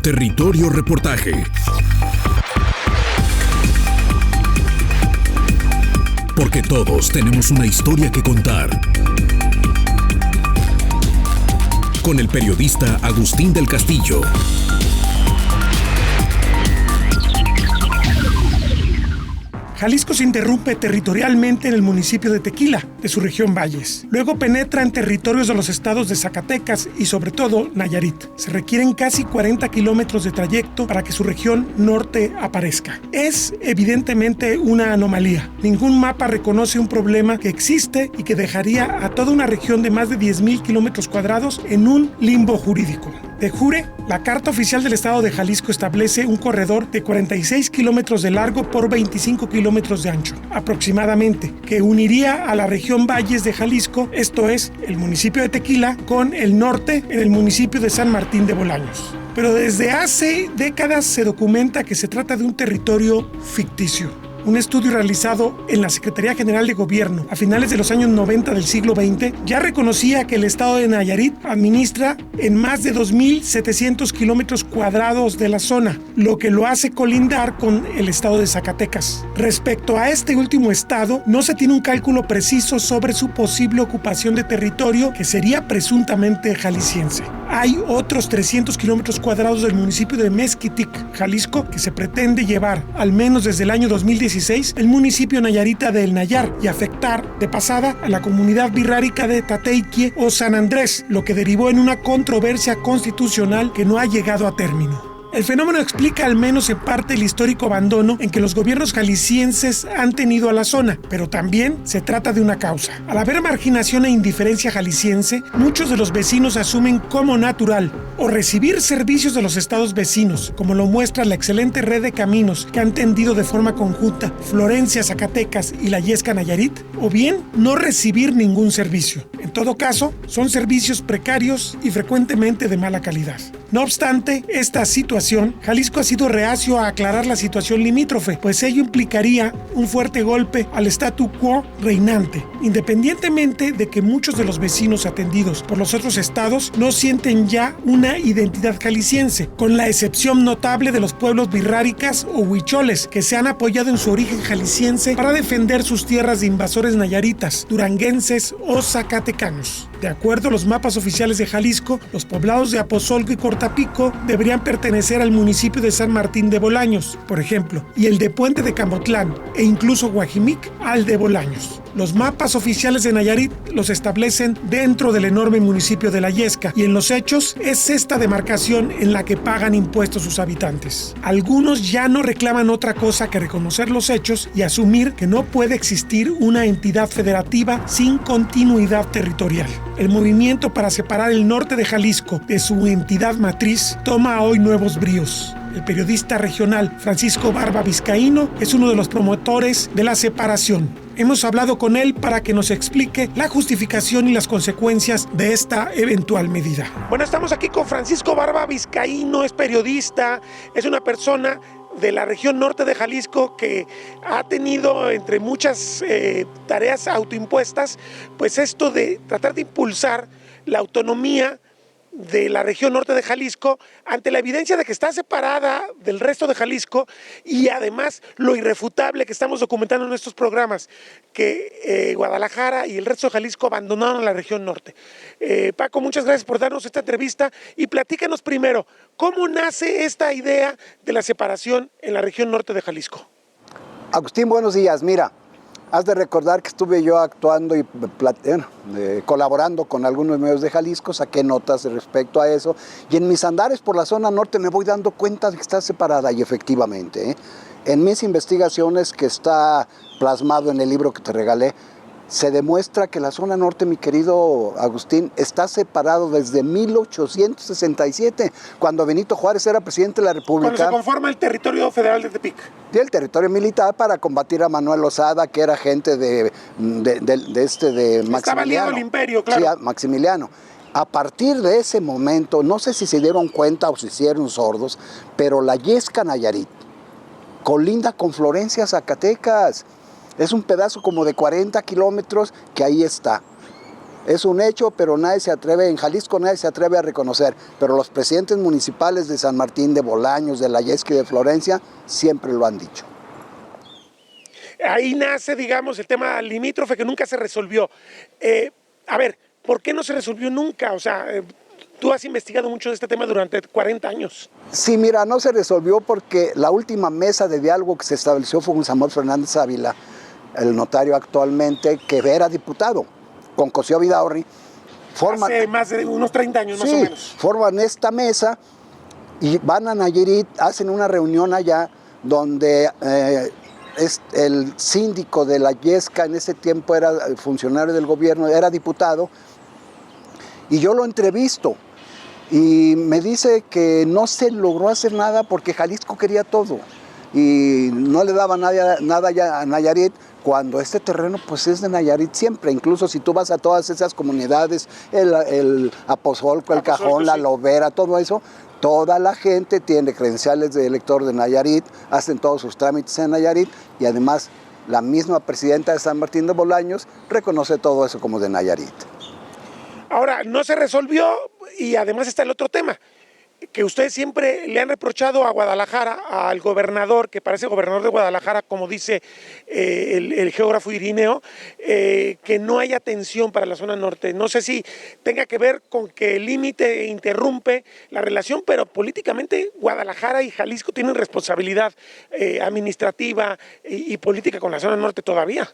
Territorio Reportaje. Porque todos tenemos una historia que contar. Con el periodista Agustín del Castillo. Jalisco se interrumpe territorialmente en el municipio de Tequila, de su región Valles. Luego penetra en territorios de los estados de Zacatecas y sobre todo Nayarit. Se requieren casi 40 kilómetros de trayecto para que su región norte aparezca. Es evidentemente una anomalía. Ningún mapa reconoce un problema que existe y que dejaría a toda una región de más de 10,000 kilómetros cuadrados en un limbo jurídico. De jure, la Carta Oficial del Estado de Jalisco establece un corredor de 46 kilómetros de largo por 25 kilómetros de ancho, aproximadamente, que uniría a la región Valles de Jalisco, esto es, el municipio de Tequila, con el norte en el municipio de San Martín de Bolaños. Pero desde hace décadas se documenta que se trata de un territorio ficticio. Un estudio realizado en la Secretaría General de Gobierno a finales de los años 90 del siglo XX ya reconocía que el estado de Nayarit administra en más de 2,700 kilómetros cuadrados de la zona, lo que lo hace colindar con el estado de Zacatecas. Respecto a este último estado, no se tiene un cálculo preciso sobre su posible ocupación de territorio que sería presuntamente jalisciense. Hay otros 300 kilómetros cuadrados del municipio de Mezquitic, Jalisco, que se pretende llevar, al menos desde el año 2016, el municipio nayarita de El Nayar y afectar, de pasada, a la comunidad birrárica de Tateiquie o San Andrés, lo que derivó en una controversia constitucional que no ha llegado a término. El fenómeno explica al menos en parte el histórico abandono en que los gobiernos jaliscienses han tenido a la zona, pero también se trata de una causa. Al haber marginación e indiferencia jalisciense, muchos de los vecinos asumen como natural o recibir servicios de los estados vecinos, como lo muestra la excelente red de caminos que han tendido de forma conjunta Florencia, Zacatecas y la Yesca Nayarit, o bien no recibir ningún servicio. En todo caso, son servicios precarios y frecuentemente de mala calidad. No obstante, esta situación, Jalisco ha sido reacio a aclarar la situación limítrofe, pues ello implicaría un fuerte golpe al statu quo reinante, independientemente de que muchos de los vecinos atendidos por los otros estados no sienten ya una identidad jalisciense, con la excepción notable de los pueblos birráricas o huicholes, que se han apoyado en su origen jalisciense para defender sus tierras de invasores nayaritas, duranguenses o zacatecanos. De acuerdo a los mapas oficiales de Jalisco, los poblados de Apozolco y Cortapico deberían pertenecer al municipio de San Martín de Bolaños, por ejemplo, y el de Puente de Camotlán e incluso Guajimic al de Bolaños. Los mapas oficiales de Nayarit los establecen dentro del enorme municipio de La Yesca y en los hechos es esta demarcación en la que pagan impuestos sus habitantes. Algunos ya no reclaman otra cosa que reconocer los hechos y asumir que no puede existir una entidad federativa sin continuidad territorial. El movimiento para separar el norte de Jalisco de su entidad matriz toma hoy nuevos bríos. El periodista regional Francisco Barba Vizcaíno es uno de los promotores de la separación. Hemos hablado con él para que nos explique la justificación y las consecuencias de esta eventual medida. Bueno, estamos aquí con Francisco Barba Vizcaíno, es periodista, es una persona de la región norte de Jalisco que ha tenido entre muchas tareas autoimpuestas, pues esto de tratar de impulsar la autonomía de la región norte de Jalisco ante la evidencia de que está separada del resto de Jalisco y además lo irrefutable que estamos documentando en estos programas, que Guadalajara y el resto de Jalisco abandonaron a la región norte. Paco, muchas gracias por darnos esta entrevista y platícanos primero, ¿cómo nace esta idea de la separación en la región norte de Jalisco? Agustín, buenos días. Mira, has de recordar que estuve yo actuando y colaborando con algunos medios de Jalisco, saqué notas respecto a eso, y en mis andares por la zona norte me voy dando cuenta de que está separada, y efectivamente, en mis investigaciones, que está plasmado en el libro que te regalé, se demuestra que la zona norte, mi querido Agustín, está separado desde 1867, cuando Benito Juárez era presidente de la República. Cuando se conforma el territorio federal de Tepic. Y el territorio militar para combatir a Manuel Lozada, que era gente de Maximiliano. Estaba aliado al imperio, claro. Sí, Maximiliano. A partir de ese momento, no sé si se dieron cuenta o se hicieron sordos, pero la Yesca Nayarit colinda con Florencia, Zacatecas. Es un pedazo como de 40 kilómetros que ahí está. Es un hecho, pero en Jalisco nadie se atreve a reconocer. Pero los presidentes municipales de San Martín, de Bolaños, de La Yesca y de Florencia, siempre lo han dicho. Ahí nace, digamos, el tema limítrofe que nunca se resolvió. A ver, ¿por qué no se resolvió nunca? O sea, tú has investigado mucho de este tema durante 40 años. Sí, mira, no se resolvió porque la última mesa de diálogo que se estableció fue con Samuel Fernández Ávila, el notario actualmente, que era diputado, con Cosío Vidaurri. Hace más de unos 30 años, más o menos. Forman esta mesa y van a Nayarit, hacen una reunión allá donde el síndico de La Yesca, en ese tiempo era funcionario del gobierno, era diputado, y yo lo entrevisto. Y me dice que no se logró hacer nada porque Jalisco quería todo y no le daba nada ya a Nayarit, cuando este terreno pues es de Nayarit siempre. Incluso si tú vas a todas esas comunidades, el Apozolco, el Cajón, la Lobera, todo eso, toda la gente tiene credenciales de elector de Nayarit, hacen todos sus trámites en Nayarit y además la misma presidenta de San Martín de Bolaños reconoce todo eso como de Nayarit. Ahora, no se resolvió y además está el otro tema, que ustedes siempre le han reprochado a Guadalajara, al gobernador, que parece gobernador de Guadalajara, como dice el geógrafo Irineo, que no hay atención para la zona norte. No sé si tenga que ver con que el límite interrumpe la relación, pero políticamente Guadalajara y Jalisco tienen responsabilidad administrativa y política con la zona norte todavía.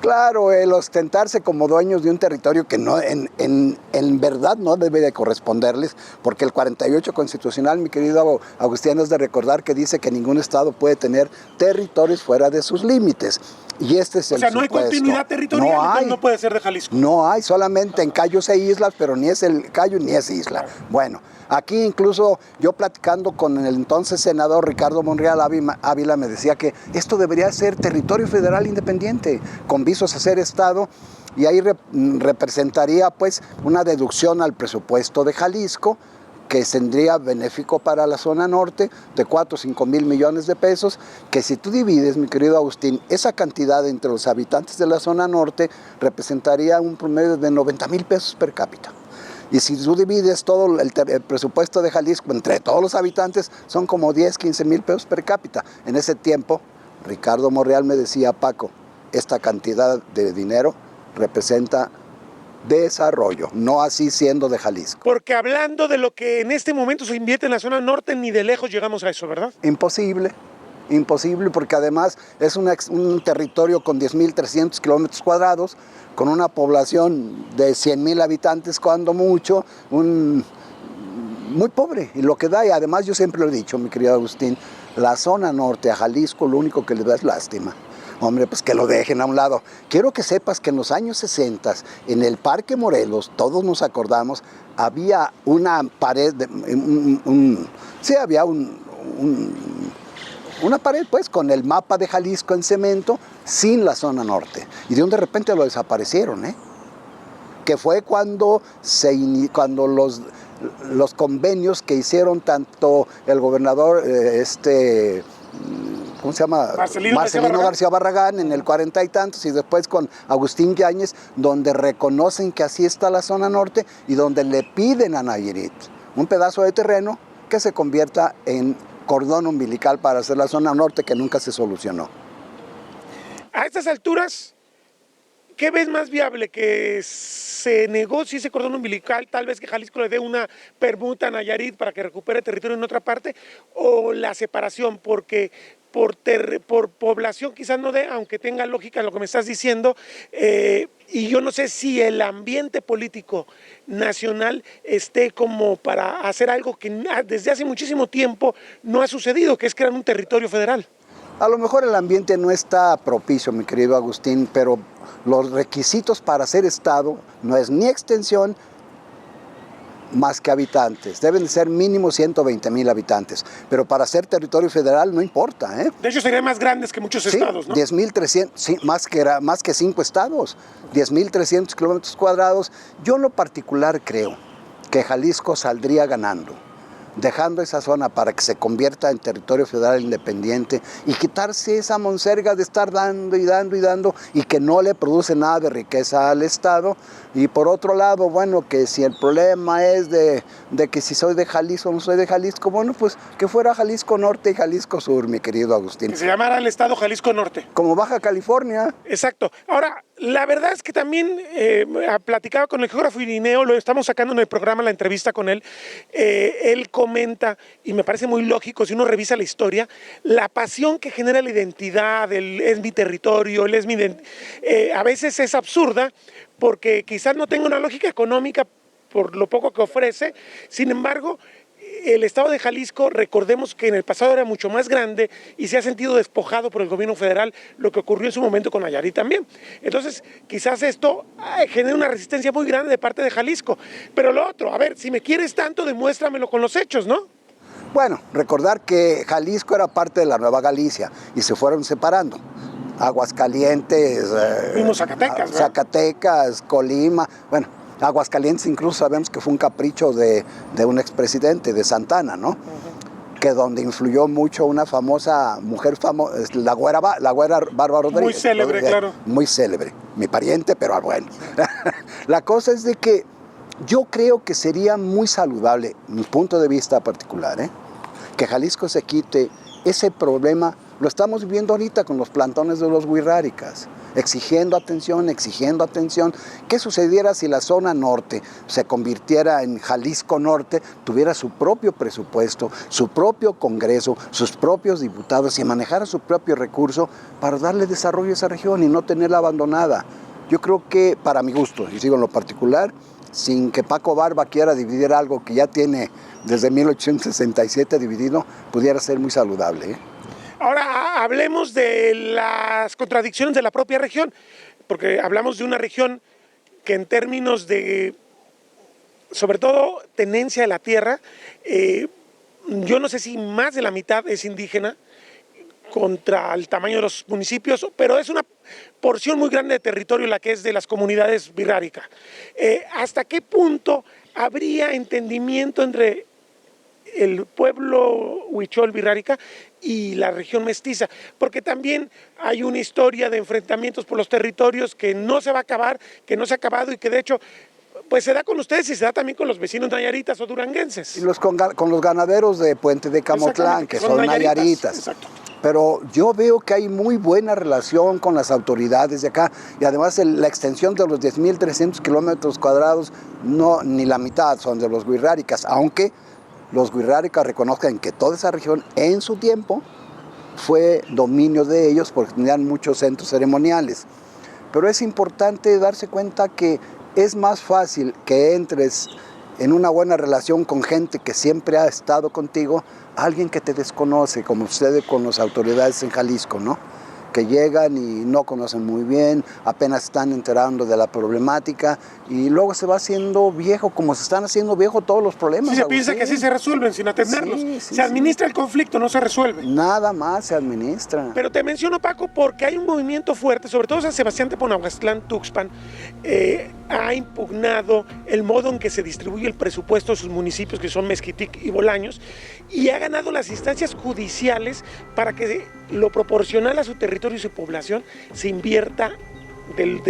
Claro, el ostentarse como dueños de un territorio que no, en verdad no debe de corresponderles, porque el 48 constitucional, mi querido Agustín, es de recordar que dice que ningún estado puede tener territorios fuera de sus límites. Y este es el supuesto. O sea, no hay continuidad territorial, entonces no puede ser de Jalisco. No hay, solamente en cayos e islas, pero ni es el cayo ni es isla. Bueno, aquí incluso yo platicando con el entonces senador Ricardo Monreal Ávila me decía que esto debería ser territorio federal independiente, con visos a ser estado, y ahí representaría pues una deducción al presupuesto de Jalisco, que tendría benéfico para la zona norte de 4 o 5 mil millones de pesos, que si tú divides, mi querido Agustín, esa cantidad entre los habitantes de la zona norte representaría un promedio de 90 mil pesos per cápita. Y si tú divides todo el presupuesto de Jalisco entre todos los habitantes, son como 10, 15 mil pesos per cápita. En ese tiempo, Ricardo Monreal me decía, Paco, esta cantidad de dinero representa desarrollo, no así siendo de Jalisco. Porque hablando de lo que en este momento se invierte en la zona norte, ni de lejos llegamos a eso, ¿verdad? Imposible, porque además es un territorio con 10.300 kilómetros cuadrados, con una población de 100,000 habitantes cuando mucho, muy pobre, y lo que da, y además yo siempre lo he dicho, mi querido Agustín, la zona norte a Jalisco lo único que le da es lástima. Hombre, pues que lo dejen a un lado. Quiero que sepas que en los años 60, en el Parque Morelos, todos nos acordamos, había una pared, una pared pues con el mapa de Jalisco en cemento, sin la zona norte. Y de repente lo desaparecieron, que fue cuando los convenios que hicieron tanto el gobernador, ¿cómo se llama? Marcelino García Barragán en el 40 y tantos, y después con Agustín Yáñez, donde reconocen que así está la zona norte y donde le piden a Nayarit un pedazo de terreno que se convierta en cordón umbilical para hacer la zona norte, que nunca se solucionó. A estas alturas, ¿qué ves más viable? ¿Que se negocie ese cordón umbilical, tal vez que Jalisco le dé una permuta a Nayarit para que recupere territorio en otra parte, o la separación? Porque por población quizás no dé, aunque tenga lógica lo que me estás diciendo, y yo no sé si el ambiente político nacional esté como para hacer algo que desde hace muchísimo tiempo no ha sucedido, que es crear un territorio federal. A lo mejor el ambiente no está propicio, mi querido Agustín, pero los requisitos para ser Estado no es ni extensión más que habitantes. Deben de ser mínimo 120,000 habitantes. Pero para ser territorio federal no importa. De hecho, serían más grandes que muchos estados, ¿no? 10,300, sí, más que 5 estados. 10,300 kilómetros cuadrados. Yo en lo particular creo que Jalisco saldría ganando. dejando esa zona para que se convierta en territorio federal independiente y quitarse esa monserga de estar dando y dando y dando y que no le produce nada de riqueza al Estado. Y por otro lado, bueno, que si el problema es de que si soy de Jalisco o no soy de Jalisco, bueno, pues que fuera Jalisco Norte y Jalisco Sur, mi querido Agustín. Que se llamara el Estado Jalisco Norte. Como Baja California. Exacto. Ahora, la verdad es que también platicaba con el geógrafo Irineo, lo estamos sacando en el programa, la entrevista con él. Él comenta, y me parece muy lógico, si uno revisa la historia, la pasión que genera la identidad, el es mi territorio, el es mi a veces es absurda, porque quizás no tenga una lógica económica por lo poco que ofrece. Sin embargo, el estado de Jalisco, recordemos que en el pasado era mucho más grande y se ha sentido despojado por el gobierno federal, lo que ocurrió en su momento con Nayarit también. Entonces, quizás esto genera una resistencia muy grande de parte de Jalisco. Pero lo otro, a ver, si me quieres tanto, demuéstramelo con los hechos, ¿no? Bueno, recordar que Jalisco era parte de la Nueva Galicia y se fueron separando. Aguascalientes, mismo Zacatecas, Zacatecas, Colima, bueno, Aguascalientes incluso sabemos que fue un capricho de un expresidente, de Santana, ¿no? Que donde influyó mucho una famosa mujer famosa, la güera Bárbara Rodríguez. Muy célebre, claro. Muy célebre, mi pariente, pero bueno. La cosa es de que yo creo que sería muy saludable, mi punto de vista particular, que Jalisco se quite ese problema. Lo estamos viviendo ahorita con los plantones de los wixárikas, exigiendo atención. ¿Qué sucediera si la zona norte se convirtiera en Jalisco Norte, tuviera su propio presupuesto, su propio Congreso, sus propios diputados y manejara su propio recurso para darle desarrollo a esa región y no tenerla abandonada? Yo creo que, para mi gusto, y digo en lo particular, sin que Paco Barba quiera dividir algo que ya tiene desde 1867 dividido, pudiera ser muy saludable, Ahora hablemos de las contradicciones de la propia región, porque hablamos de una región que en términos de, sobre todo, tenencia de la tierra, yo no sé si más de la mitad es indígena contra el tamaño de los municipios, pero es una porción muy grande de territorio la que es de las comunidades wixárikas. ¿Hasta qué punto habría entendimiento entre el pueblo huichol wixárika y la región mestiza? Porque también hay una historia de enfrentamientos por los territorios que no se va a acabar, que no se ha acabado y que de hecho pues se da con ustedes y se da también con los vecinos nayaritas o duranguenses. Y con los ganaderos de Puente de Camotlán, que son nayaritas. Exacto. Pero yo veo que hay muy buena relación con las autoridades de acá y además la extensión de los 10.300 kilómetros cuadrados, no, ni la mitad son de los wixárikas, aunque los wixárikas reconozcan que toda esa región en su tiempo fue dominio de ellos porque tenían muchos centros ceremoniales. Pero es importante darse cuenta que es más fácil que entres en una buena relación con gente que siempre ha estado contigo, alguien que te desconoce, como sucede con las autoridades en Jalisco, ¿no? Que llegan y no conocen muy bien, apenas están enterando de la problemática y luego se va haciendo viejo, como se están haciendo viejo todos los problemas. Sí, se piensa que así se resuelven sin atenderlos. Se administra el conflicto, no se resuelve. Nada más se administra. Pero te menciono, Paco, porque hay un movimiento fuerte, sobre todo San Sebastián Teponahuastlán, Tuxpan, ha impugnado el modo en que se distribuye el presupuesto de sus municipios, que son Mezquitic y Bolaños, y ha ganado las instancias judiciales para que lo proporcional a su territorio y su población se invierta del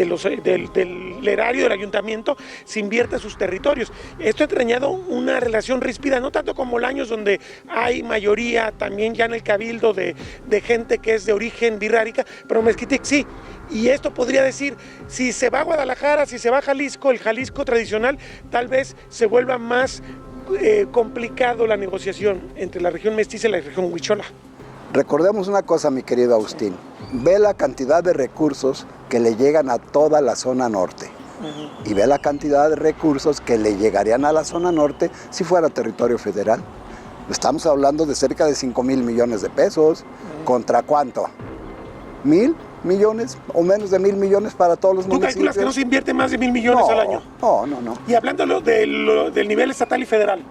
erario del ayuntamiento, se invierte en sus territorios. Esto ha entrañado una relación ríspida, no tanto con Bolaños, donde hay mayoría también ya en el cabildo de gente que es de origen wixárika, pero Mezquitic sí. Y esto podría decir, si se va a Guadalajara, si se va a Jalisco, el Jalisco tradicional, tal vez se vuelva más complicado la negociación entre la región mestiza y la región huichola. Recordemos una cosa, mi querido Agustín, ve la cantidad de recursos que le llegan a toda la zona norte y ve la cantidad de recursos que le llegarían a la zona norte si fuera territorio federal. Estamos hablando de cerca de 5,000 millones de pesos. ¿Contra cuánto? ¿1,000 millones o menos de 1,000 millones para todos los municipios? ¿Tú calculas que no se invierte más de 1,000 millones al año? No. Y hablando del nivel estatal y federal.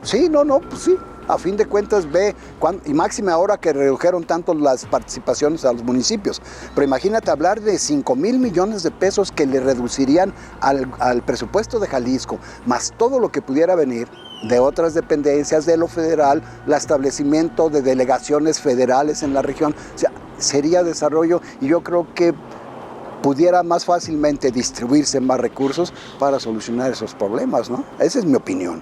Sí, pues sí. A fin de cuentas ve, y máxime ahora que redujeron tanto las participaciones a los municipios. Pero imagínate hablar de 5,000 millones de pesos que le reducirían al presupuesto de Jalisco, más todo lo que pudiera venir. de otras dependencias de lo federal, el establecimiento de delegaciones federales en la región. O sea, sería desarrollo y yo creo que pudiera más fácilmente distribuirse más recursos para solucionar esos problemas, ¿no? Esa es mi opinión.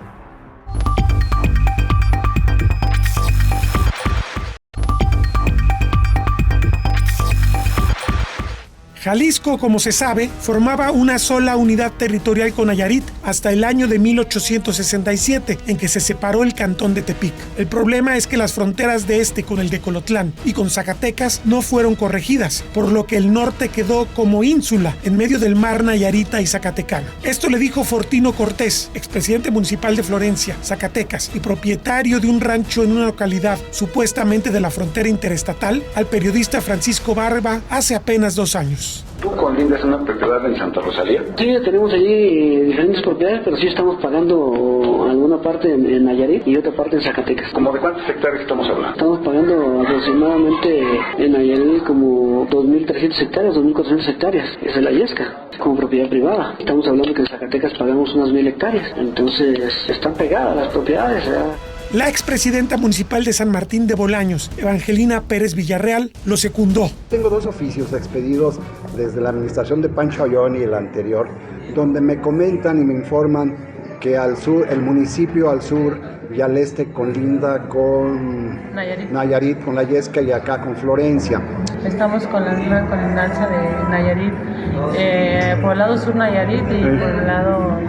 Jalisco, como se sabe, formaba una sola unidad territorial con Nayarit hasta el año de 1867, en que se separó el cantón de Tepic. El problema es que las fronteras de este con el de Colotlán y con Zacatecas no fueron corregidas, por lo que el norte quedó como ínsula en medio del mar Nayarita y Zacatecano. Esto le dijo Fortino Cortés, expresidente municipal de Florencia, Zacatecas, y propietario de un rancho en una localidad supuestamente de la frontera interestatal, al periodista Francisco Barba hace apenas 2 años. ¿Tú colindas una propiedad en Santa Rosalía? Sí, tenemos allí diferentes propiedades, pero sí estamos pagando alguna parte en Nayarit y otra parte en Zacatecas. ¿Cómo de cuántos hectáreas estamos hablando? Estamos pagando aproximadamente en Nayarit como 2.300 hectáreas, 2.400 hectáreas. Esa es la Yesca, como propiedad privada. Estamos hablando que en Zacatecas pagamos unas 1.000 hectáreas. Entonces, están pegadas las propiedades, ¿verdad? La expresidenta municipal de San Martín de Bolaños, Evangelina Pérez Villarreal, lo secundó. Tengo 2 oficios expedidos desde la administración de Pancho Ayón y el anterior, donde me comentan y me informan que al sur, el municipio al sur y al este colinda con Nayarit, con la Yesca, y acá con Florencia. Estamos con la misma colindancia de Nayarit, por el lado sur Nayarit y por el lado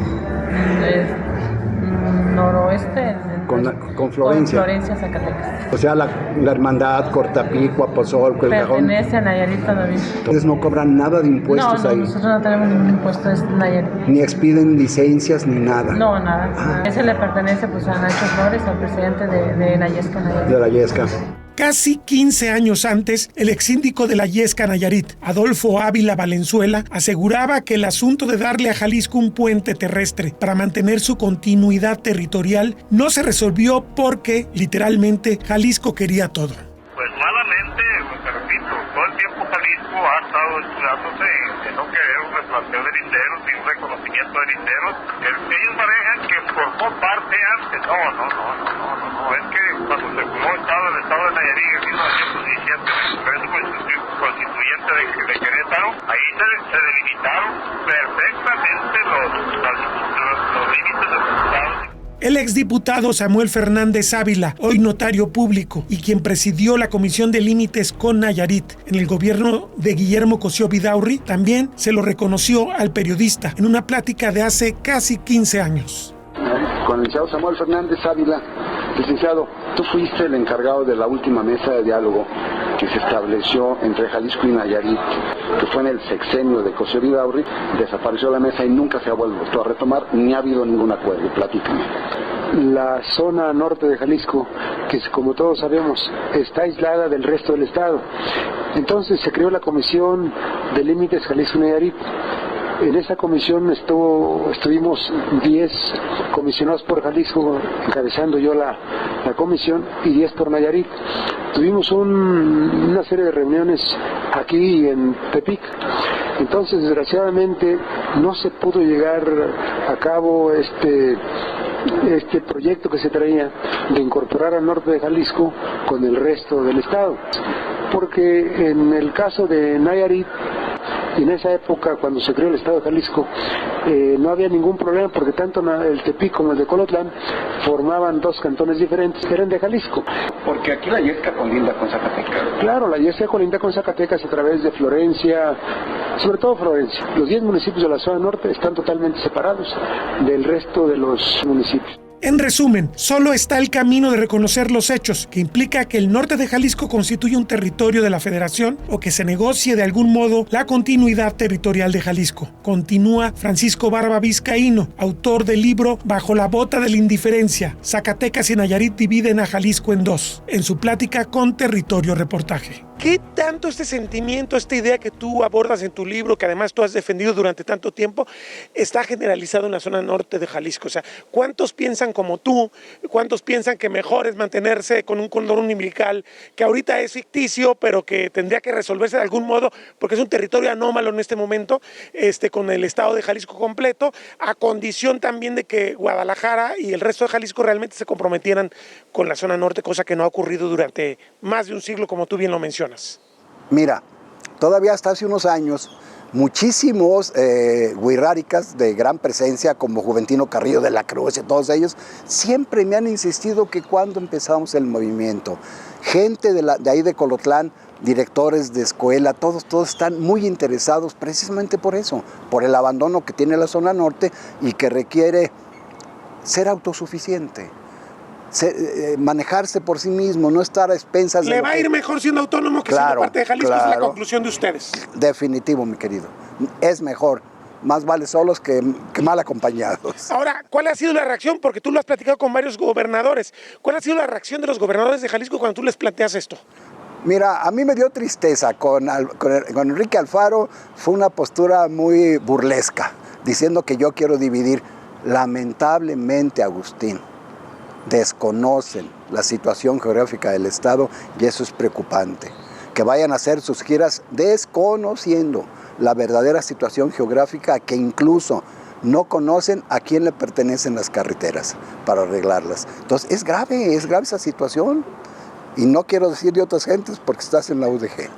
noroeste con Florencia. Con Florencia, Zacatecas. O sea, la hermandad, Cortapico, Apozolco, el Cajón. Pertenece a Nayarit todavía. Entonces no cobran nada de impuestos ahí. No, nosotros no tenemos ningún impuesto, es Nayarit. Ni expiden licencias ni nada. No, nada. Ese le pertenece pues a Nacho Flores, al presidente de la Yesca Nayarit. De la Yesca. Casi 15 años antes, el exsíndico de la Yesca Nayarit, Adolfo Ávila Valenzuela, aseguraba que el asunto de darle a Jalisco un puente terrestre para mantener su continuidad territorial no se resolvió porque, literalmente, Jalisco quería todo. Pues malamente, te repito, todo el tiempo Jalisco ha estado estudiándose en no querer un replanteo de linderos y un reconocimiento de linderos. Ellos manejan que formó parte antes. No, es que cuando se formó el estado de Nayarit en 1917, en el Congreso Constituyente de Querétaro, ahí se delimitaron perfectamente los límites de los estados. El exdiputado Samuel Fernández Ávila, hoy notario público y quien presidió la Comisión de Límites con Nayarit en el gobierno de Guillermo Cosío Vidaurri, también se lo reconoció al periodista en una plática de hace casi 15 años. Con el licenciado Samuel Fernández Ávila. Licenciado, tú fuiste el encargado de la última mesa de diálogo que se estableció entre Jalisco y Nayarit, que fue en el sexenio de Cosío Vidaurri. Desapareció la mesa y nunca se ha vuelto a retomar, ni ha habido ningún acuerdo. Platícame. La zona norte de Jalisco, que como todos sabemos está aislada del resto del estado. Entonces se creó la Comisión de Límites Jalisco-Nayarit. En esa comisión estuvimos 10 comisionados por Jalisco, encabezando yo la comisión, y 10 por Nayarit. Tuvimos una serie de reuniones aquí en Tepic. Entonces, desgraciadamente, no se pudo llegar a cabo este proyecto que se traía de incorporar al norte de Jalisco con el resto del estado. Porque en el caso de Nayarit, y en esa época, cuando se creó el estado de Jalisco, no había ningún problema porque tanto el Tepic como el de Colotlán formaban 2 cantones diferentes que eran de Jalisco. Porque aquí la Yesca colinda con Zacatecas. Claro, la Yesca colinda con Zacatecas a través de Florencia, sobre todo Florencia. Los 10 municipios de la zona norte están totalmente separados del resto de los municipios. En resumen, solo está el camino de reconocer los hechos, que implica que el norte de Jalisco constituye un territorio de la Federación o que se negocie de algún modo la continuidad territorial de Jalisco. Continúa Francisco Barba Vizcaíno, autor del libro Bajo la bota de la indiferencia, Zacatecas y Nayarit dividen a Jalisco en 2, en su plática con Territorio Reportaje. ¿Qué tanto este sentimiento, esta idea que tú abordas en tu libro, que además tú has defendido durante tanto tiempo, está generalizado en la zona norte de Jalisco? O sea, ¿cuántos piensan como tú? ¿Cuántos piensan que mejor es mantenerse con un cordón umbilical que ahorita es ficticio, pero que tendría que resolverse de algún modo, porque es un territorio anómalo en este momento, con el estado de Jalisco completo, a condición también de que Guadalajara y el resto de Jalisco realmente se comprometieran con la zona norte, cosa que no ha ocurrido durante más de un siglo, como tú bien lo mencionas? Mira, todavía hasta hace unos años, muchísimos huirráricas de gran presencia, como Juventino Carrillo de la Cruz y todos ellos, siempre me han insistido que cuando empezamos el movimiento, gente de ahí de Colotlán, directores de escuela, todos están muy interesados precisamente por eso, por el abandono que tiene la zona norte y que requiere ser autosuficiente. Manejarse por sí mismo, no estar a expensas Le va a ir mejor siendo autónomo que siendo parte de Jalisco, es la conclusión de ustedes. Definitivo, mi querido. Es mejor. Más vale solos que mal acompañados. Ahora, ¿cuál ha sido la reacción? Porque tú lo has platicado con varios gobernadores. ¿Cuál ha sido la reacción de los gobernadores de Jalisco cuando tú les planteas esto? Mira, a mí me dio tristeza. Con Enrique Alfaro fue una postura muy burlesca, diciendo que yo quiero dividir. Lamentablemente, Agustín, desconocen la situación geográfica del estado y eso es preocupante. Que vayan a hacer sus giras desconociendo la verdadera situación geográfica, que incluso no conocen a quién le pertenecen las carreteras para arreglarlas. Entonces es grave esa situación. Y no quiero decir de otras gentes porque estás en la UDG.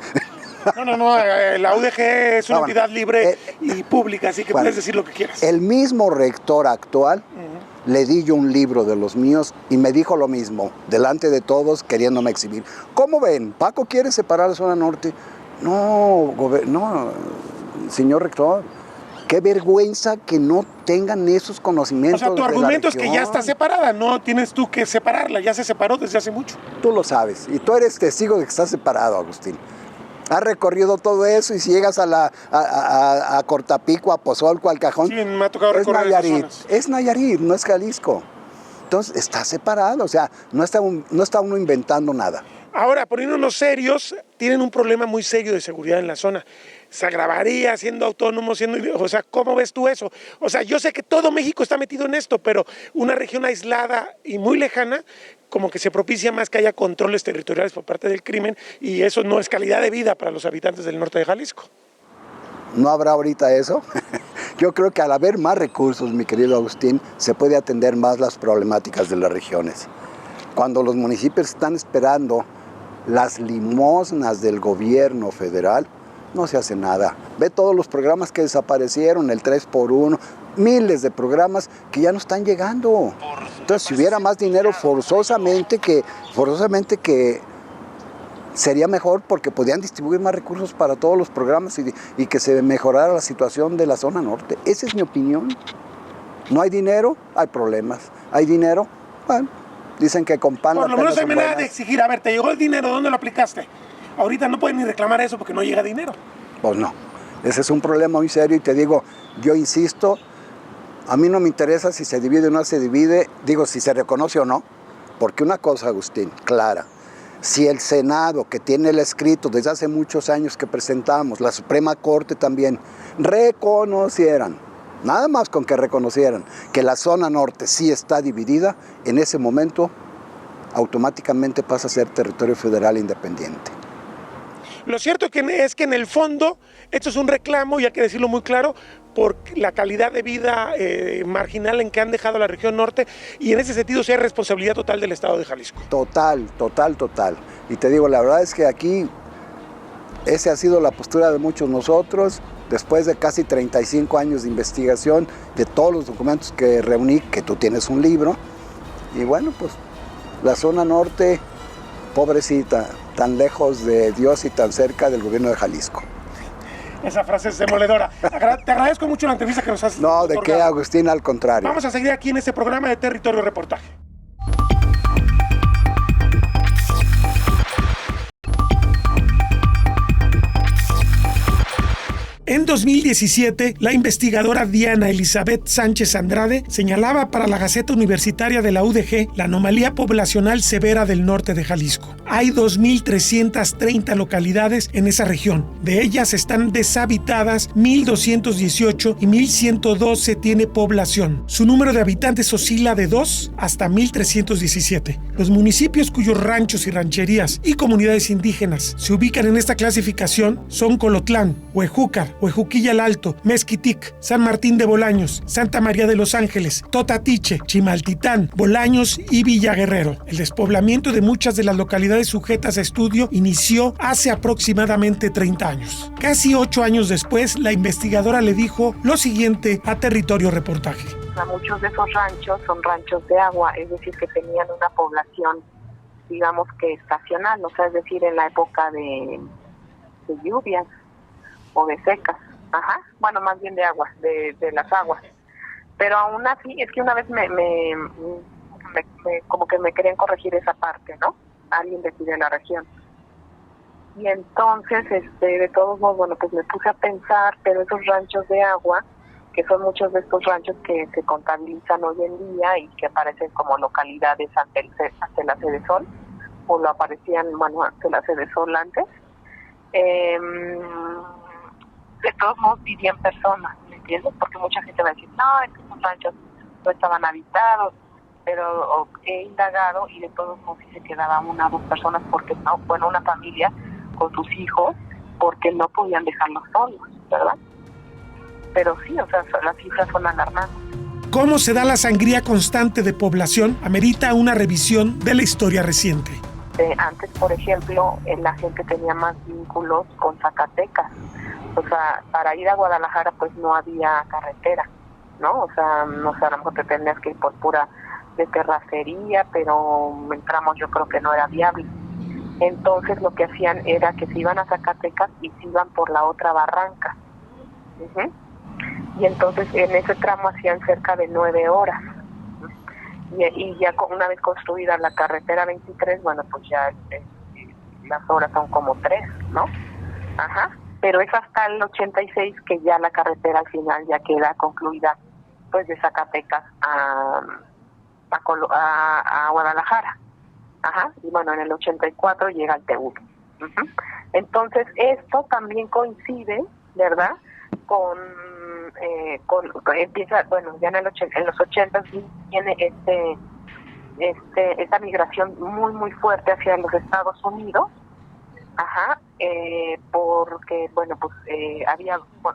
No, la UDG es una entidad libre y pública, así que puedes decir lo que quieras. El mismo rector actual, le di yo un libro de los míos y me dijo lo mismo, delante de todos, queriéndome exhibir. ¿Cómo ven? ¿Paco quiere separar la zona norte? No, señor rector, qué vergüenza que no tengan esos conocimientos. O sea, tu argumento es que ya está separada, no tienes tú que separarla, ya se separó desde hace mucho. Tú lo sabes, y tú eres testigo de que está separado, Agustín. Has recorrido todo eso y si llegas a Cortapico, a Pozolco, al Cajón, sí, me ha tocado recorrer Nayarit. Es Nayarit, no es Jalisco. Entonces está separado, o sea, no está uno inventando nada. Ahora, poniéndonos serios, tienen un problema muy serio de seguridad en la zona. Se agravaría siendo autónomo, o sea, ¿cómo ves tú eso? O sea, yo sé que todo México está metido en esto, pero una región aislada y muy lejana, como que se propicia más que haya controles territoriales por parte del crimen, y eso no es calidad de vida para los habitantes del norte de Jalisco. ¿No habrá ahorita eso? Yo creo que al haber más recursos, mi querido Agustín, se puede atender más las problemáticas de las regiones. Cuando los municipios están esperando las limosnas del gobierno federal, no se hace nada. Ve todos los programas que desaparecieron, el 3x1, miles de programas que ya no están llegando. Entonces, si hubiera más dinero, forzosamente que sería mejor, porque podían distribuir más recursos para todos los programas y que se mejorara la situación de la zona norte. Esa es mi opinión. No hay dinero, hay problemas. Hay dinero, bueno, dicen que con pan. Por lo menos hay manera de exigir, a ver, te llegó el dinero, ¿dónde lo aplicaste? Ahorita no pueden ni reclamar eso porque no llega dinero. Pues no, ese es un problema muy serio y te digo, yo insisto, a mí no me interesa si se divide o no se divide, digo si se reconoce o no, porque una cosa, Agustín, clara, si el Senado, que tiene el escrito desde hace muchos años que presentamos, la Suprema Corte también, reconocieran, nada más con que reconocieran que la zona norte sí está dividida, en ese momento automáticamente pasa a ser territorio federal independiente. Lo cierto es que en el fondo esto es un reclamo, y hay que decirlo muy claro, por la calidad de vida marginal en que han dejado la región norte, y en ese sentido sí hay responsabilidad total del estado de Jalisco. Total. Y te digo, la verdad es que aquí esa ha sido la postura de muchos nosotros, después de casi 35 años de investigación, de todos los documentos que reuní, que tú tienes un libro, y bueno, pues la zona norte, pobrecita, tan lejos de Dios y tan cerca del gobierno de Jalisco. Esa frase es demoledora. Te agradezco mucho la entrevista que nos has No, ¿de qué, Agustín? Al contrario. Vamos a seguir aquí en este programa de Territorio Reportaje. En 2017, la investigadora Diana Elizabeth Sánchez Andrade señalaba para la Gaceta Universitaria de la UDG la anomalía poblacional severa del norte de Jalisco. Hay 2.330 localidades en esa región. De ellas están deshabitadas 1.218 y 1.112 tiene población. Su número de habitantes oscila de 2 hasta 1.317. Los municipios cuyos ranchos y rancherías y comunidades indígenas se ubican en esta clasificación son Colotlán, Huejúcar, Huejuquilla el Alto, Mezquitic, San Martín de Bolaños, Santa María de los Ángeles, Totatiche, Chimaltitán, Bolaños y Villaguerrero. El despoblamiento de muchas de las localidades sujetas a estudio inició hace aproximadamente 30 años. Casi 8 años después, la investigadora le dijo lo siguiente a Territorio Reportaje. Muchos de esos ranchos son ranchos de agua, es decir, que tenían una población, digamos que estacional, o sea, es decir, en la época de lluvias o de secas, bueno, más bien de aguas, de las aguas. Pero aún así, es que una vez como que me querían corregir esa parte, ¿no? Alguien de aquí de la región. Y entonces, de todos modos, bueno, pues me puse a pensar, pero esos ranchos de agua, que son muchos de estos ranchos que se contabilizan hoy en día y que aparecen como localidades ante la Sede Sol, o lo aparecían, bueno, ante la Sede Sol antes, de todos modos vivían personas, ¿me entiendes? Porque mucha gente va a decir, no, es que esos ranchos no estaban habitados, pero he indagado y de todos modos sí se quedaban 1 o 2 personas, porque no, bueno, una familia con sus hijos, porque no podían dejarlos solos, ¿verdad? Pero sí, o sea, las cifras son alarmantes. ¿Cómo se da la sangría constante de población? Amerita una revisión de la historia reciente. Antes, por ejemplo, la gente tenía más vínculos con Zacatecas. O sea, para ir a Guadalajara pues no había carretera, ¿no? O sea, no sé, a lo mejor te tenías que ir por pura de terracería, pero el tramo yo creo que no era viable. Entonces lo que hacían era que se iban a Zacatecas y se iban por la otra barranca. Y entonces en ese tramo hacían cerca de 9 horas. Y ya una vez construida la carretera 23, bueno, pues ya las horas son como 3, ¿no? Pero es hasta el 86 que ya la carretera al final ya queda concluida, pues de Zacatecas a Guadalajara. Y bueno, en el 84 llega al Teúl. Entonces esto también coincide, ¿verdad? Con empieza, bueno, ya en los 80 viene esta migración muy fuerte hacia los Estados Unidos, porque bueno, pues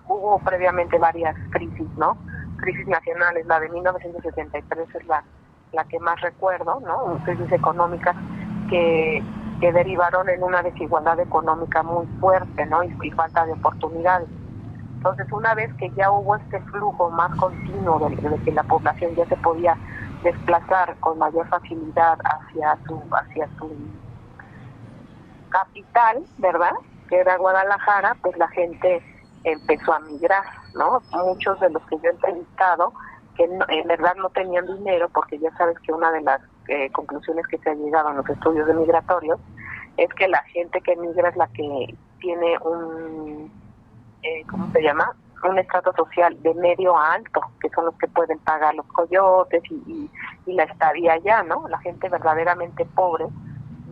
hubo previamente varias crisis, ¿no? Crisis nacionales, la de 1973 es la que más recuerdo, ¿no? Crisis económicas que derivaron en una desigualdad económica muy fuerte, ¿no? Y falta de oportunidades. Entonces, una vez que ya hubo este flujo más continuo de que la población ya se podía desplazar con mayor facilidad hacia su capital, verdad, que era Guadalajara, pues la gente empezó a migrar, ¿no? Muchos de los que yo he entrevistado, que en verdad no tenían dinero, porque ya sabes que una de las conclusiones que se ha llegado en los estudios de migratorios es que la gente que migra es la que tiene ¿cómo se llama? Un estrato social de medio a alto, que son los que pueden pagar los coyotes y la estadía allá, ¿no? La gente verdaderamente pobre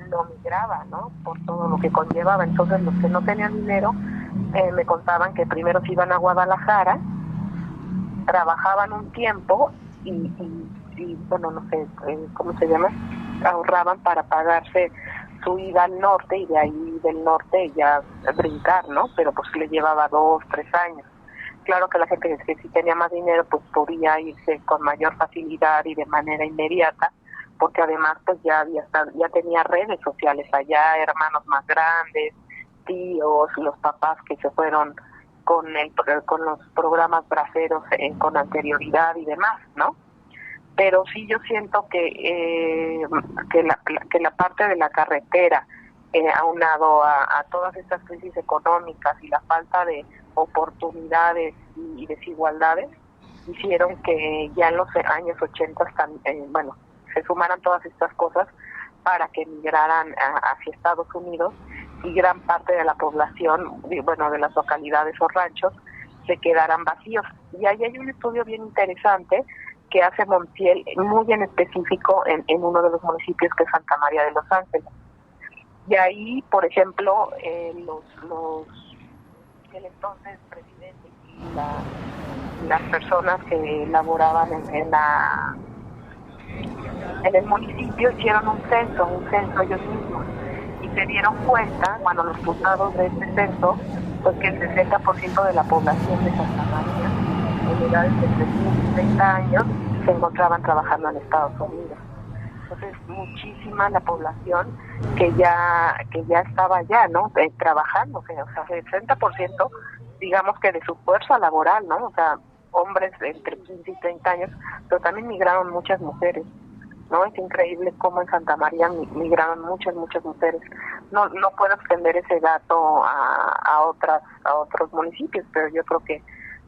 no migraba, ¿no? Por todo lo que conllevaba. Entonces los que no tenían dinero me contaban que primero se iban a Guadalajara, trabajaban un tiempo y bueno, no sé, ¿cómo se llama? Ahorraban para pagarse su ida al norte y de ahí del norte ya brincar, ¿no? Pero pues le llevaba 2, 3 años. Claro que la gente que sí tenía más dinero pues podía irse con mayor facilidad y de manera inmediata, porque además pues ya tenía redes sociales allá, hermanos más grandes, tíos, los papás que se fueron con los programas braceros con anterioridad y demás, ¿no? Pero sí yo siento que la parte de la carretera, aunado a todas estas crisis económicas y la falta de oportunidades y desigualdades, hicieron que ya en los años 80 se sumaran todas estas cosas para que migraran hacia Estados Unidos, y gran parte de la población, bueno, de las localidades o ranchos, se quedaran vacíos. Y ahí hay un estudio bien interesante que hace Montiel, muy en específico en uno de los municipios que es Santa María de los Ángeles. Y ahí, por ejemplo, el entonces presidente y las personas que laboraban en el municipio hicieron un censo ellos mismos, y se dieron cuenta, bueno, los resultados de este censo, pues que el 60% de la población de Santa María, en edades de 30 años, se encontraban trabajando en Estados Unidos. Entonces, muchísima la población que ya estaba allá, ¿no? Trabajando, o sea, el 60%, digamos que de su fuerza laboral, ¿no? O sea, hombres entre 15 y 30 años, pero también migraron muchas mujeres, ¿no? Es increíble cómo en Santa María migraron muchas mujeres. No puedo extender ese dato a otros municipios, pero yo creo que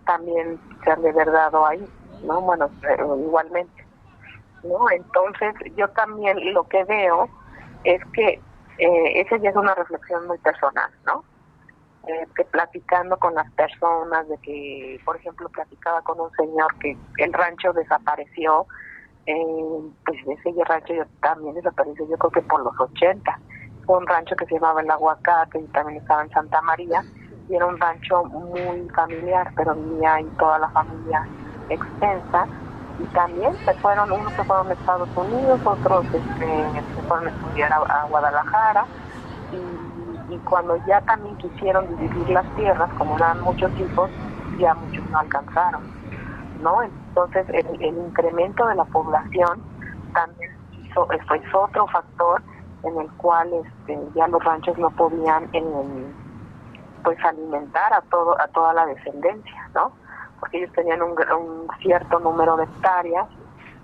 también se han de haber dado ahí, ¿no? Bueno, igualmente, ¿no? Entonces, yo también lo que veo es que esa ya es una reflexión muy personal, ¿no? Que platicando con las personas, de que, por ejemplo, platicaba con un señor que el rancho desapareció, pues ese rancho también desapareció, yo creo que por los 80. Fue un rancho que se llamaba El Aguacate y también estaba en Santa María, y era un rancho muy familiar, pero vivía ahí toda la familia extensa. Y también unos se fueron a Estados Unidos, otros se fueron a estudiar a Guadalajara, y cuando ya también quisieron dividir las tierras, como eran muchos hijos, ya muchos no alcanzaron, ¿no? Entonces el incremento de la población también es otro factor en el cual ya los ranchos no podían pues alimentar a toda la descendencia, ¿no? Porque ellos tenían un cierto número de hectáreas,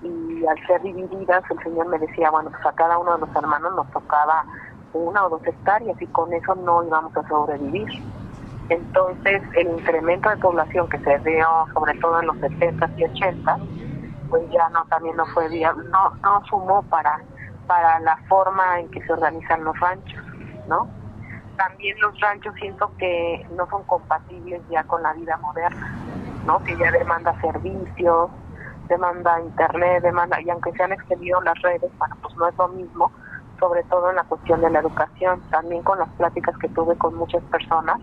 y al ser divididas, el señor me decía, bueno, pues a cada uno de los hermanos nos tocaba 1 o 2 hectáreas, y con eso no íbamos a sobrevivir. Entonces, el incremento de población que se dio, sobre todo en los 70 y 80, pues ya también no fue viable, no sumó para la forma en que se organizan los ranchos, ¿no? También los ranchos siento que no son compatibles ya con la vida moderna, ¿no? Que ya demanda servicios, demanda internet, y aunque se han extendido las redes, bueno, pues no es lo mismo, sobre todo en la cuestión de la educación. También con las pláticas que tuve con muchas personas,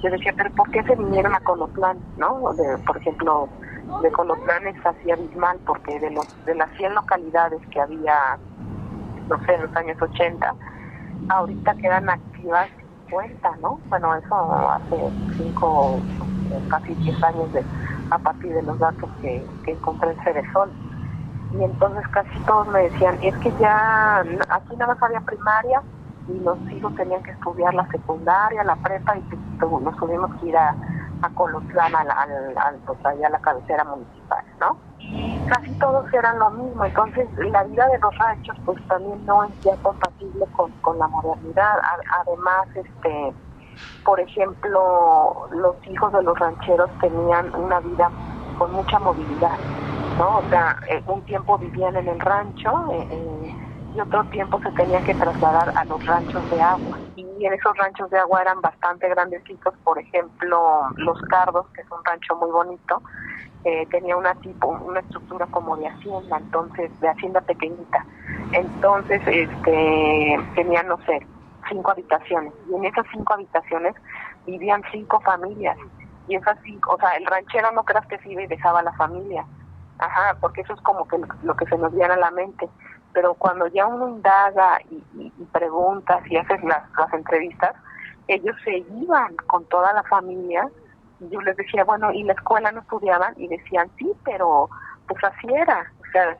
yo decía, pero ¿por qué se vinieron a Colotlán, no? Por ejemplo, de Colotlán es así abismal, porque de las 100 localidades que había, no sé, en los años 80, ahorita quedan activas 50, ¿no? Bueno, eso hace 5, casi 10 años a partir de los datos que encontré en Ceresol. Y entonces casi todos me decían, es que ya aquí nada más había primaria, y los hijos tenían que estudiar la secundaria, la prepa, y nos tuvimos que ir a Colotlán, pues allá a la cabecera municipal, ¿no? Y casi todos eran lo mismo. Entonces la vida de los ranchos pues también no es ya compatible con la modernidad. Además, por ejemplo, los hijos de los rancheros tenían una vida con mucha movilidad, ¿no? O sea, un tiempo vivían en el rancho, y otro tiempo se tenían que trasladar a los ranchos de agua. Y en esos ranchos de agua eran bastante grandecitos. Por ejemplo, Los Cardos, que es un rancho muy bonito, tenía una estructura como de hacienda, entonces, de hacienda pequeñita. Entonces, tenían, no sé, 5 habitaciones. Y en esas 5 habitaciones vivían 5 familias. Y esas 5, o sea, el ranchero no creas que se iba y dejaba a la familia. Ajá, porque eso es como que lo que se nos viene a la mente. Pero cuando ya uno indaga y preguntas y haces las entrevistas, ellos se iban con toda la familia. Y yo les decía, bueno, ¿y la escuela no estudiaban? Y decían, sí, pero pues así era. O sea,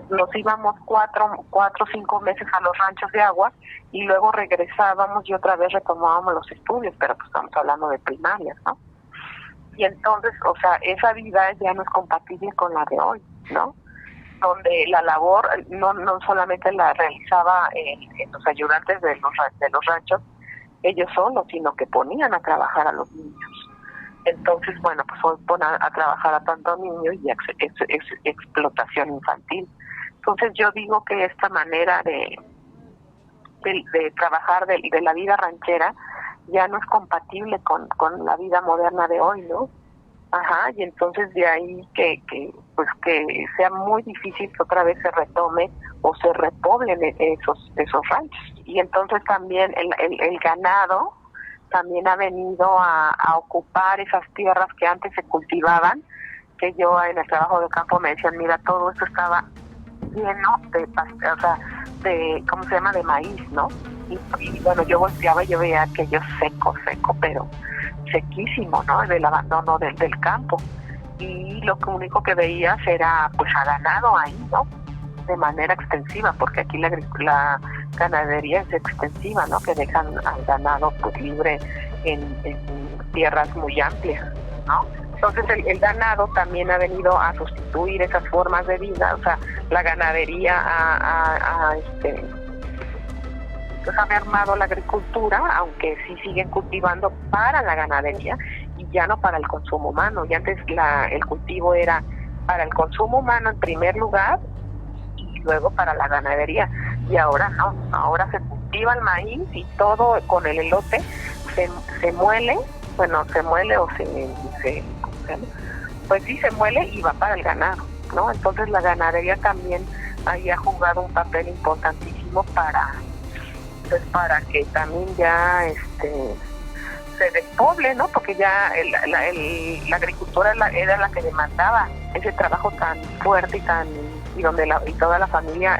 nos íbamos 4 o 5 meses a los ranchos de agua, y luego regresábamos y otra vez retomábamos los estudios, pero pues estamos hablando de primarias, ¿no? Y entonces, o sea, esa vida ya no es compatible con la de hoy, ¿no? Donde la labor no solamente la realizaba los ayudantes de los ranchos ellos solos, sino que ponían a trabajar a los niños. Entonces, bueno, pues hoy ponen a trabajar a tantos niños y es explotación infantil. Entonces yo digo que esta manera de trabajar de la vida ranchera ya no es compatible con la vida moderna de hoy, ¿no? Ajá, y entonces de ahí que sea muy difícil que otra vez se retome o se repoblen esos ranchos. Y entonces también el ganado también ha venido a ocupar esas tierras que antes se cultivaban, que yo en el trabajo de campo me decían, mira, todo esto estaba lleno de ¿cómo se llama?, de maíz, ¿no? Y bueno, yo volteaba y yo veía aquello seco, pero sequísimo, ¿no?, del abandono del campo. Y lo único que veías era pues a ganado ahí, ¿no?, de manera extensiva, porque aquí la ganadería es extensiva, ¿no?, que dejan al ganado pues libre en tierras muy amplias, ¿no? Entonces el ganado también ha venido a sustituir esas formas de vida, o sea, la ganadería pues ha mermado la agricultura, aunque sí siguen cultivando para la ganadería y ya no para el consumo humano. Y antes el cultivo era para el consumo humano en primer lugar y luego para la ganadería. Y ahora no, ahora se cultiva el maíz y todo con el elote se muele, bueno, se muele o pues sí se muele y va para el ganado, ¿no? Entonces la ganadería también ahí ha jugado un papel importantísimo para que también ya se despoble, ¿no? Porque ya la agricultura era la que demandaba ese trabajo tan fuerte y donde toda la familia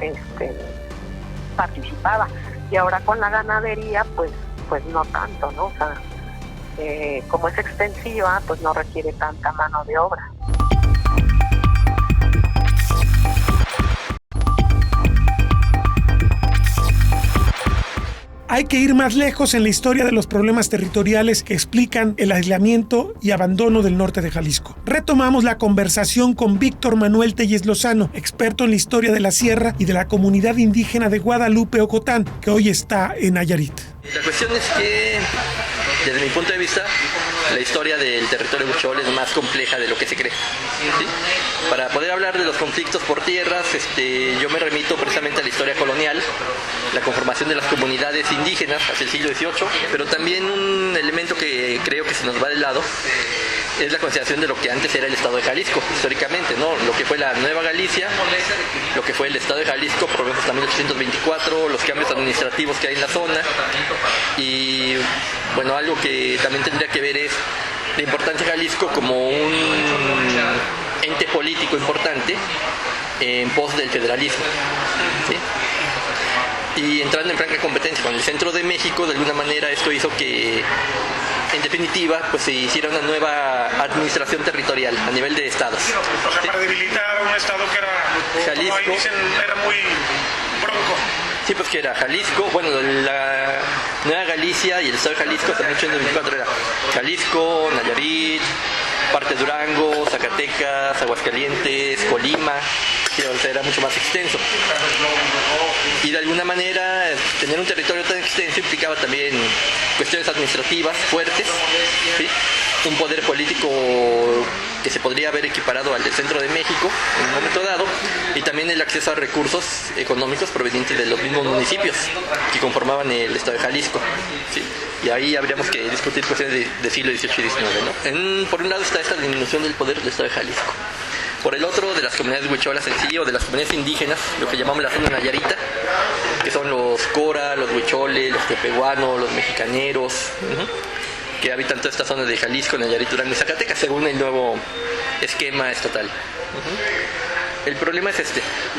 participaba. Y ahora con la ganadería pues no tanto, ¿no? O sea, como es extensiva, pues no requiere tanta mano de obra. Hay que ir más lejos en la historia de los problemas territoriales que explican el aislamiento y abandono del norte de Jalisco. Retomamos la conversación con Víctor Manuel Telles Lozano, experto en la historia de la sierra y de la comunidad indígena de Guadalupe Ocotán, que hoy está en Nayarit. La cuestión es que, desde mi punto de vista, la historia del territorio huichol es más compleja de lo que se cree, ¿sí? Para poder hablar de los conflictos por tierras, yo me remito precisamente a la historia colonial, la conformación de las comunidades indígenas hacia el siglo XVIII, pero también un elemento que creo que se nos va de lado es la consideración de lo que antes era el estado de Jalisco, históricamente, ¿no? Lo que fue la Nueva Galicia, lo que fue el estado de Jalisco, por ejemplo, hasta 1824, los cambios administrativos que hay en la zona, y bueno, algo que también tendría que ver es la importancia de Jalisco como un ente político importante en pos del federalismo, ¿sí? Y entrando en franca competencia con el centro de México, de alguna manera esto hizo que, en definitiva, pues se hiciera una nueva administración territorial a nivel de estados. O sea, para debilitar un estado que era, Jalisco, como dicen, era muy bronco. Sí, pues que era Jalisco, bueno, la Nueva Galicia y el estado de Jalisco hasta 1824 era Jalisco, Nayarit, parte de Durango, Zacatecas, Aguascalientes, Colima, o sea, era mucho más extenso. Y de alguna manera tener un territorio tan extenso implicaba también cuestiones administrativas fuertes, ¿sí? Un poder político que se podría haber equiparado al del centro de México en un momento dado, y también el acceso a recursos económicos provenientes de los mismos municipios que conformaban el estado de Jalisco, ¿sí? Y ahí habríamos que discutir cuestiones de siglo XVIII y XIX, ¿no? Por un lado está esta disminución del poder del estado de Jalisco. Por el otro, de las comunidades huicholas en sí, o de las comunidades indígenas, lo que llamamos la zona nayarita, que son los cora, los huicholes, los tepehuanos, los mexicaneros, que habitan toda esta zona de Jalisco, Nayarit, Durango y Zacatecas, según el nuevo esquema estatal. El problema es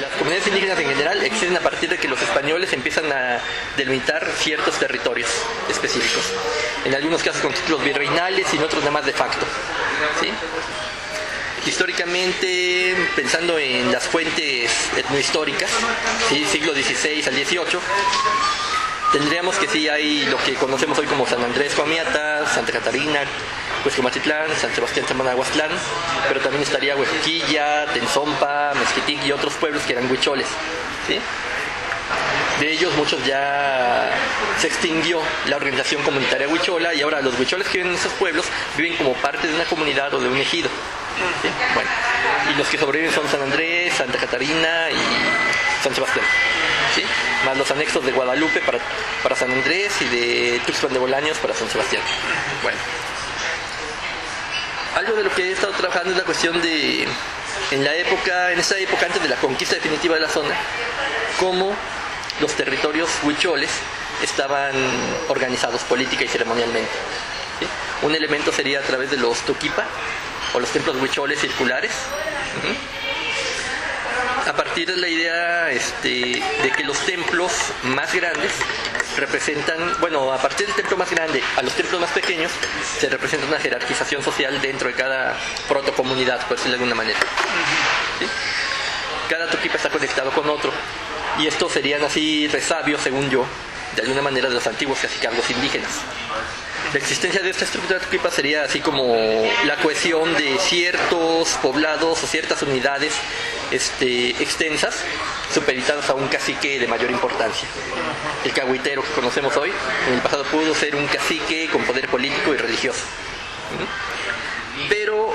las comunidades indígenas en general existen a partir de que los españoles empiezan a delimitar ciertos territorios específicos, en algunos casos con títulos virreinales y en otros nada más de facto, ¿sí? Históricamente, pensando en las fuentes etnohistóricas, ¿sí? Siglo XVI al XVIII, tendríamos que sí hay lo que conocemos hoy como San Andrés Coamiata, Santa Catarina, Huescomatitlán, San Sebastián Tamanahuastlán, pero también estaría Huejuquilla, Tenzompa, Mezquitic y otros pueblos que eran huicholes, ¿sí? De ellos muchos ya se extinguió la organización comunitaria huichola, y ahora los huicholes que viven en esos pueblos viven como parte de una comunidad o de un ejido, ¿sí? Bueno, y los que sobreviven son San Andrés, Santa Catarina y San Sebastián, ¿sí? Más los anexos de Guadalupe para San Andrés y de Tuxpan de Bolaños para San Sebastián. Bueno, Algo de lo que he estado trabajando es la cuestión de, en esa época antes de la conquista definitiva de la zona, cómo los territorios huicholes estaban organizados política y ceremonialmente. ¿Sí? Un elemento sería a través de los tuquipa, o los templos huicholes circulares. A partir de la idea de que los templos más grandes representan, bueno, a partir del templo más grande a los templos más pequeños, se representa una jerarquización social dentro de cada protocomunidad, por decirlo de alguna manera. ¿Sí? Cada tuquipa está conectado con otro, y estos serían así resabios, según yo, de alguna manera de los antiguos cacicazgos indígenas. La existencia de esta estructura tuquipa sería así como la cohesión de ciertos poblados o ciertas unidades extensas supeditadas a un cacique de mayor importancia. El cahuitero que conocemos hoy, en el pasado pudo ser un cacique con poder político y religioso. Pero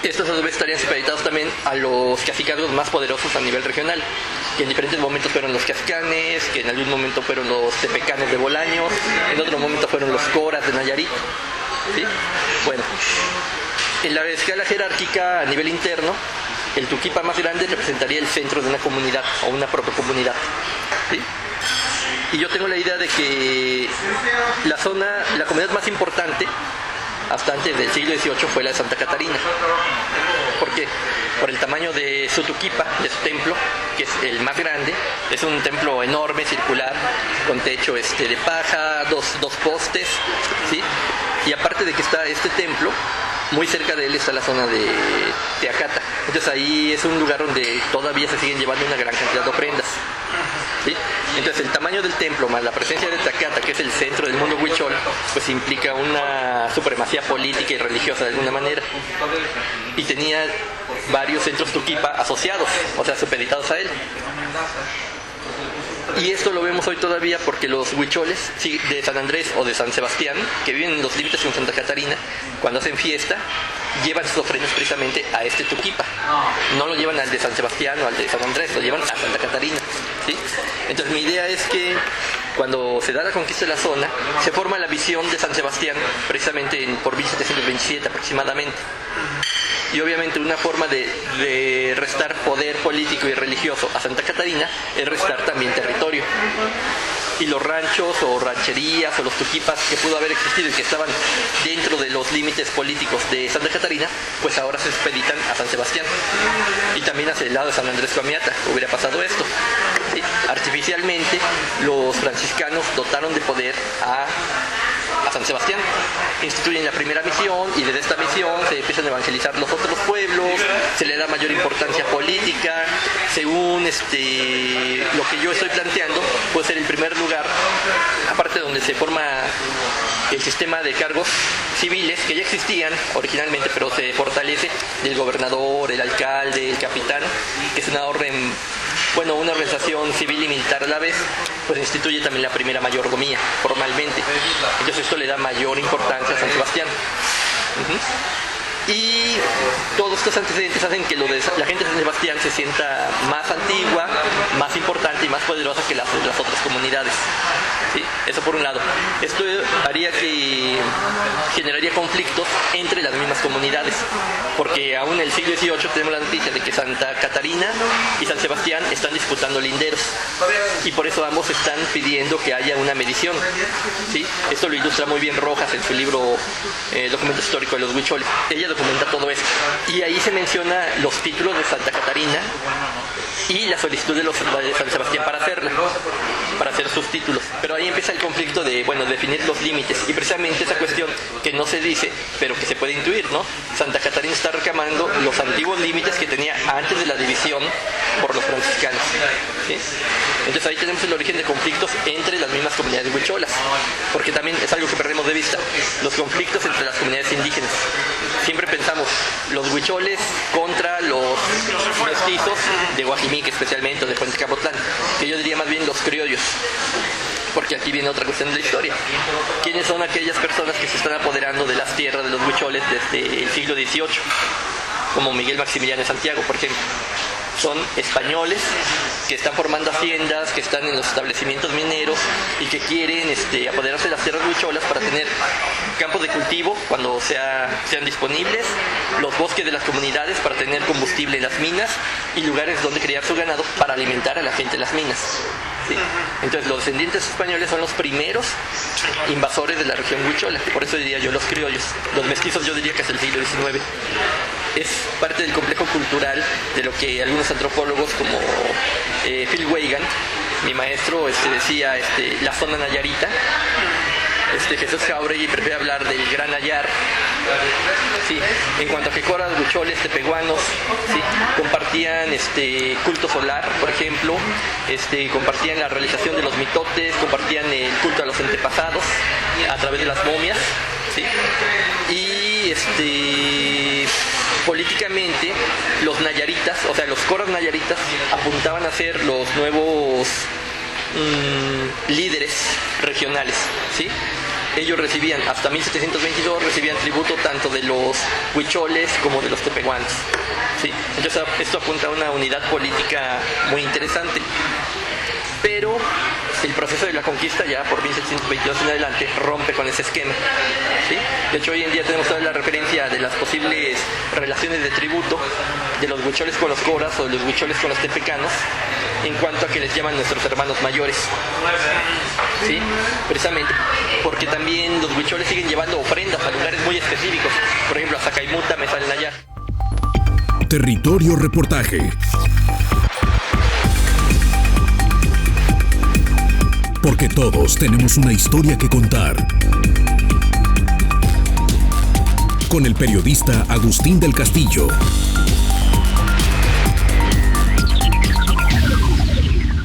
estos a su vez estarían supeditados también a los cacicazgos más poderosos a nivel regional, que en diferentes momentos fueron los cascanes, que en algún momento fueron los tepecanos de Bolaños, en otro momento fueron los coras de Nayarit. ¿Sí? Bueno, en la escala jerárquica a nivel interno, el tuquipa más grande representaría el centro de una comunidad o una protocomunidad. ¿Sí? Y yo tengo la idea de que la comunidad más importante hasta antes del siglo XVIII fue la de Santa Catarina. ¿Por qué? Por el tamaño de su tuquipa, de su templo, que es el más grande. Es un templo enorme, circular, con techo de paja, dos postes, ¿sí? Y aparte de que está este templo, muy cerca de él está la zona de Teacata. Entonces ahí es un lugar donde todavía se siguen llevando una gran cantidad de ofrendas. ¿Sí? Entonces el tamaño del templo más la presencia de Teacata, que es el centro del mundo huichol, pues implica una supremacía política y religiosa de alguna manera. Y tenía varios centros tuquipa asociados, o sea, supeditados a él. Y esto lo vemos hoy todavía porque los huicholes de San Andrés o de San Sebastián, que viven en los límites con Santa Catarina, cuando hacen fiesta, llevan sus ofrendas precisamente a este tuquipa. No lo llevan al de San Sebastián o al de San Andrés, lo llevan a Santa Catarina. ¿Sí? Entonces mi idea es que cuando se da la conquista de la zona, se forma la visión de San Sebastián precisamente por 1727 aproximadamente. Y obviamente una forma de restar poder político y religioso a Santa Catarina es restar también territorio. Y los ranchos o rancherías o los tuquipas que pudo haber existido y que estaban dentro de los límites políticos de Santa Catarina, pues ahora se expeditan a San Sebastián. Y también hacia el lado de San Andrés Coamiata hubiera pasado esto. ¿Sí? Artificialmente los franciscanos dotaron de poder a San Sebastián, instituyen la primera misión y desde esta misión se empiezan a evangelizar los otros pueblos, se le da mayor importancia política, según lo que yo estoy planteando, puede ser el primer lugar, aparte donde se forma el sistema de cargos civiles que ya existían originalmente, pero se fortalece del gobernador, el alcalde, el capitán, que es una orden, bueno, una organización civil y militar a la vez, pues instituye también la primera mayordomía formalmente. Entonces esto le da mayor importancia a San Sebastián. Y todos estos antecedentes hacen que la gente de San Sebastián se sienta más antigua, más importante y más poderosa que las otras comunidades. ¿Sí? Eso por un lado. Esto haría que generaría conflictos entre las mismas comunidades, porque aún en el siglo XVIII tenemos la noticia de que Santa Catarina y San Sebastián están disputando linderos, y por eso ambos están pidiendo que haya una medición. ¿Sí? Esto lo ilustra muy bien Rojas en su libro Documento Histórico de los Huicholes. Ella documenta todo esto, y ahí se menciona los títulos de Santa Catarina y la solicitud de San Sebastián para hacer sus títulos. Pero ahí empieza el conflicto de, definir los límites, y precisamente esa cuestión que no se dice, pero que se puede intuir, ¿no? Santa Catarina está reclamando los antiguos límites que tenía antes de la división por los franciscanos. ¿Sí? Entonces ahí tenemos el origen de conflictos entre las mismas comunidades huicholas, porque también es algo que perdemos de vista, los conflictos entre las comunidades indígenas. Siempre pensamos los huicholes contra los mestizos de Guajimique especialmente, o de Puente Capotlán, que yo diría más bien los criollos, porque aquí viene otra cuestión de la historia. ¿Quiénes son aquellas personas que se están apoderando de las tierras de los huicholes desde el siglo XVIII? Como Miguel Maximiliano de Santiago, por ejemplo. son españoles que están formando haciendas, que están en los establecimientos mineros y que quieren apoderarse de las tierras huicholas para tener campos de cultivo cuando sean disponibles, los bosques de las comunidades para tener combustible en las minas y lugares donde criar su ganado para alimentar a la gente en las minas. ¿Sí? Entonces los descendientes españoles son los primeros invasores de la región huichola, por eso diría yo los criollos. Los mestizos yo diría que es el siglo XIX. Es parte del complejo cultural de lo que algunos antropólogos como Phil Weigand, mi maestro, decía la zona nayarita. Jesús Jauregui prefiere hablar del Gran Nayar. Sí, en cuanto a que coras, huicholes, tepehuanos, sí, compartían culto solar, por ejemplo, compartían la realización de los mitotes, compartían el culto a los antepasados a través de las momias, sí, y políticamente los nayaritas, o sea, los coras nayaritas apuntaban a ser los nuevos líderes regionales, ¿sí? Ellos recibían, hasta 1722, recibían tributo tanto de los huicholes como de los tepehuanos, ¿sí? Entonces esto apunta a una unidad política muy interesante. Pero el proceso de la conquista ya por 1722 en adelante rompe con ese esquema, ¿sí? De hecho hoy en día tenemos toda la referencia de las posibles relaciones de tributo de los huicholes con los coras o de los huicholes con los tepecanos en cuanto a que les llaman nuestros hermanos mayores, ¿sí? Precisamente porque también los huicholes siguen llevando ofrendas a lugares muy específicos, por ejemplo a Zacaymuta, Mesa del Nayar. Territorio Reportaje. Porque todos tenemos una historia que contar. Con el periodista Agustín del Castillo.